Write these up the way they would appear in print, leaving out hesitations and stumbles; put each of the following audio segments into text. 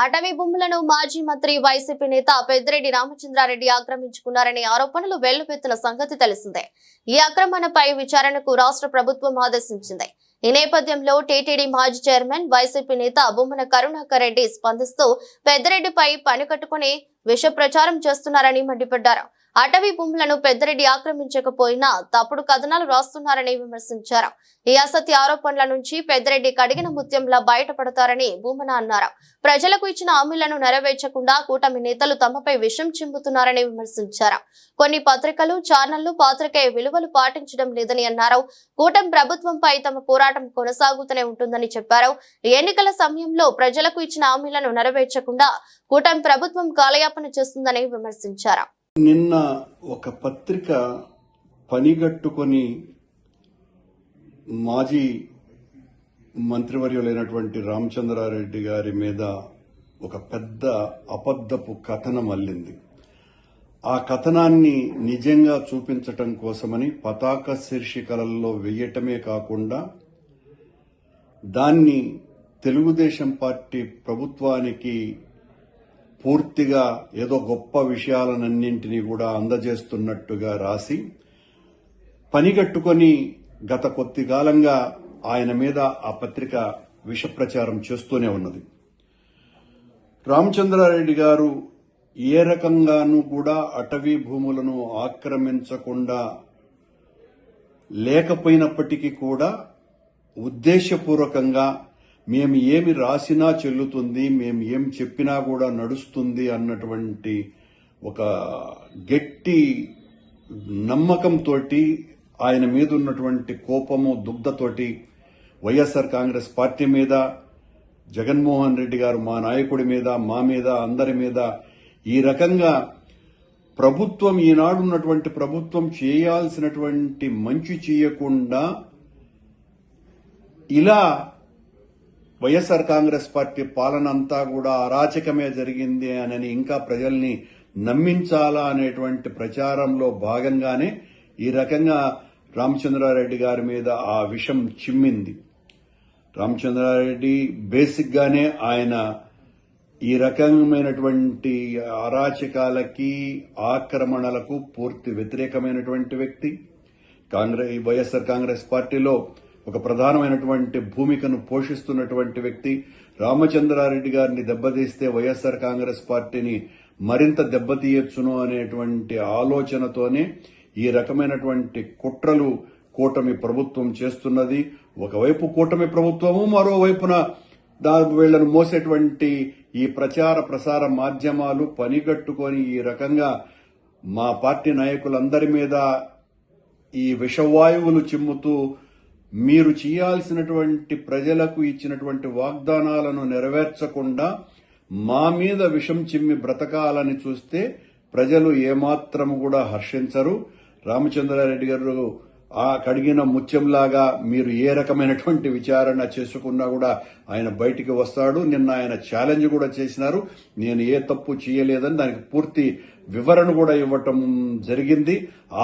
అటవీ భూములను మాజీ మంత్రి వైసీపీ నేత పెద్దిరెడ్డి రామచంద్రారెడ్డి ఆక్రమించుకున్నారనే ఆరోపణలు వెల్లువెత్తిన సంగతి తెలిసిందే. ఈ ఆక్రమణపై విచారణకు రాష్ట్ర ప్రభుత్వం ఆదేశించింది. ఈ నేపథ్యంలో టీటీడీ మాజీ చైర్మన్ వైసీపీ నేత బొమ్మన కరుణాకర్ రెడ్డి స్పందిస్తూ పెద్దిరెడ్డిపై పని కట్టుకుని విష ప్రచారం చేస్తున్నారని మండిపడ్డారు. అటవీ భూములను పెద్దిరెడ్డి ఆక్రమించకపోయినా తప్పుడు కథనాలు రాస్తున్నారని విమర్శించారు. ఈ అసత్య ఆరోపణల నుంచి పెద్దిరెడ్డి కడిగిన ముత్యంలా బయటపడతారని బొమ్మన అన్నారు. ప్రజలకు ఇచ్చిన హామీలను నెరవేర్చకుండా కూటమి నేతలు తమపై విషం చింపుతున్నారని విమర్శించారు. కొన్ని పత్రికలు ఛానళ్లు పాత్రికేయ విలువలు పాటించడం లేదని అన్నారు. కూటమి ప్రభుత్వంపై తమ పోరాటం కొనసాగుతూనే ఉంటుందని చెప్పారు. ఎన్నికల సమయంలో ప్రజలకు ఇచ్చిన హామీలను నెరవేర్చకుండా కూటమి ప్రభుత్వం కాలయాపన చేస్తుందని విమర్శించారు. నిన్న ఒక పత్రిక పనిగట్టుకొని మాజీ మంత్రివర్యులైనటువంటి రామచంద్రారెడ్డి గారి మీద ఒక పెద్ద అబద్ధపు కథనం అల్లింది. ఆ కథనాన్ని నిజంగా చూపించటం కోసమని పతాక శీర్షికలలో వేయటమే కాకుండా దాన్ని తెలుగుదేశం పార్టీ ప్రభుత్వానికి పూర్తిగా ఏదో గొప్ప విషయాలన్నింటినీ కూడా అందజేస్తున్నట్టుగా రాసి పనిగట్టుకొని గత కొద్ది కాలంగా ఆయన మీద ఆ పత్రిక విషప్రచారం చేస్తూనే ఉన్నది. రామచంద్రారెడ్డి గారు ఏ రకంగానూ కూడా అటవీ భూములను ఆక్రమించకుండా లేకపోయినప్పటికీ కూడా ఉద్దేశపూర్వకంగా మేము ఏమి రాసినా చెల్లుతుంది, మేము ఏం చెప్పినా కూడా నడుస్తుంది అన్నటువంటి ఒక గట్టి నమ్మకంతో ఆయన మీద ఉన్నటువంటి కోపము దుగ్ధతోటి వైఎస్ఆర్ కాంగ్రెస్ పార్టీ మీద, జగన్మోహన్ రెడ్డి గారు మా నాయకుడి మీద, మా మీద, అందరి మీద ఈ రకంగా ప్రభుత్వం ఈనాడున్నటువంటి ప్రభుత్వం చేయాల్సినటువంటి మంచి చేయకుండా ఇలా వైఎస్ఆర్ కాంగ్రెస్ పార్టీ పాలన అంతా కూడా అరాచకమే జరిగింది అని ఇంకా ప్రజల్ని నమ్మించాలా అనేటువంటి ప్రచారంలో భాగంగానే ఈ రకంగా రామచంద్రారెడ్డి గారి మీద ఆ విషం చిమ్మింది. రామచంద్రారెడ్డి బేసిక్ గానే ఆయన ఈ రకమైనటువంటి అరాచకాలకి ఆక్రమణలకు పూర్తి వ్యతిరేకమైనటువంటి వ్యక్తి. వైఎస్ఆర్ కాంగ్రెస్ పార్టీలో ఒక ప్రధానమైనటువంటి భూమికను పోషిస్తున్నటువంటి వ్యక్తి. రామచంద్రారెడ్డి గారిని దెబ్బతీస్తే వైఎస్ఆర్ కాంగ్రెస్ పార్టీని మరింత దెబ్బతీయొచ్చును అనేటువంటి ఆలోచనతోనే ఈ రకమైనటువంటి కుట్రలు కూటమి ప్రభుత్వం చేస్తున్నది. ఒకవైపు కూటమి ప్రభుత్వము, మరోవైపున వీళ్లను మోసేటువంటి ఈ ప్రచార ప్రసార మాధ్యమాలు పనిగట్టుకొని ఈ రకంగా మా పార్టీ నాయకులందరి మీద ఈ విషవాయువులు చిమ్ముతూ మీరు చేయాల్సినటువంటి ప్రజలకు ఇచ్చినటువంటి వాగ్దానాలను నెరవేర్చకుండా మా మీద విషం చిమ్మి బ్రతకాలని చూస్తే ప్రజలు ఏమాత్రం కూడా హర్షించరు. రామచంద్రారెడ్డి గారు ఆ కడిగిన ముత్యంలాగా మీరు ఏ రకమైనటువంటి విచారణ చేసుకున్నా కూడా ఆయన బయటికి వస్తాడు. నిన్న ఆయన ఛాలెంజ్ కూడా చేసినారు. నేను ఏ తప్పు చేయలేదని దానికి పూర్తి వివరణ కూడా ఇవ్వటం జరిగింది.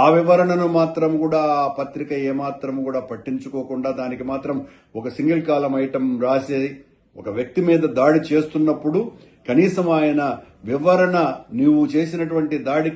ఆ వివరణను మాత్రం కూడా ఆ పత్రిక ఏమాత్రం కూడా పట్టించుకోకుండా దానికి మాత్రం ఒక సింగిల్ కాలం ఐటమ్ రాసి ఒక వ్యక్తి మీద దాడి చేస్తున్నప్పుడు కనీసం ఆయన వివరణ, నీవు చేసినటువంటి దాడికి